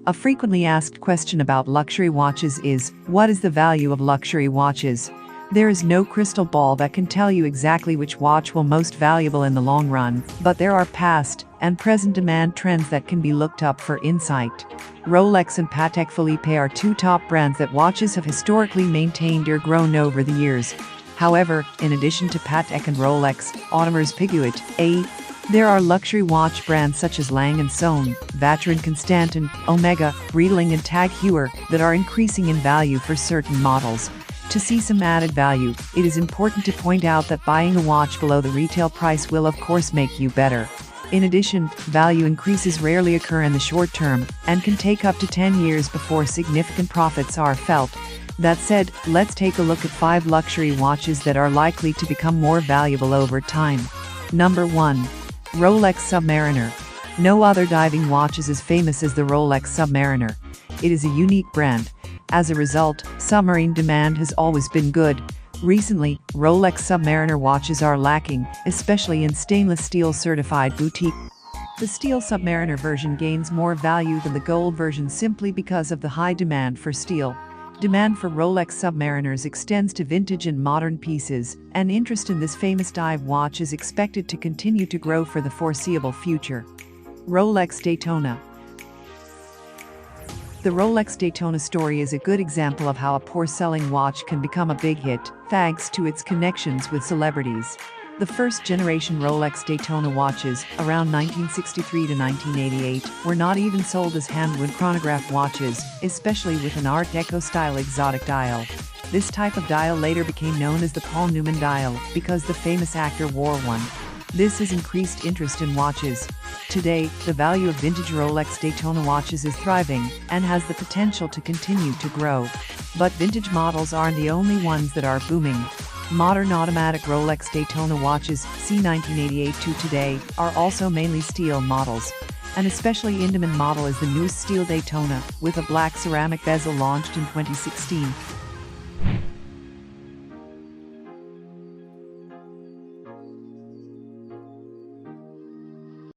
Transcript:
A frequently asked question about luxury watches is, what is the value of luxury watches? There is no crystal ball that can tell you exactly which watch will most valuable in the long run, but there are past and present demand trends that can be looked up for insight. Rolex and Patek Philippe are two top brands that watches have historically maintained or grown over the years. However, in addition to Patek and Rolex, Audemars Piguet, there are luxury watch brands such as Lang & Söhne, Vacheron Constantin, Omega, Breitling and Tag Heuer that are increasing in value for certain models. To see some added value, it is important to point out that buying a watch below the retail price will of course make you better. In addition, value increases rarely occur in the short term and can take up to 10 years before significant profits are felt. That said, let's take a look at 5 luxury watches that are likely to become more valuable over time. Number 1. Rolex Submariner. No other diving watch is as famous as the Rolex Submariner. It is a unique brand. As a result, submarine demand has always been good. Recently, Rolex Submariner watches are lacking, especially in stainless steel certified boutique. The steel Submariner version gains more value than the gold version simply because of the high demand for steel. Demand for Rolex Submariners extends to vintage and modern pieces, and interest in this famous dive watch is expected to continue to grow for the foreseeable future. Rolex Daytona. The Rolex Daytona story is a good example of how a poor-selling watch can become a big hit, thanks to its connections with celebrities. The first-generation Rolex Daytona watches, around 1963 to 1988, were not even sold as hand-wound chronograph watches, especially with an Art Deco-style exotic dial. This type of dial later became known as the Paul Newman dial, because the famous actor wore one. This has increased interest in watches. Today, the value of vintage Rolex Daytona watches is thriving, and has the potential to continue to grow. But vintage models aren't the only ones that are booming. Modern automatic Rolex Daytona watches, see 1988 to today, are also mainly steel models. An especially in-demand model is the newest steel Daytona, with a black ceramic bezel launched in 2016.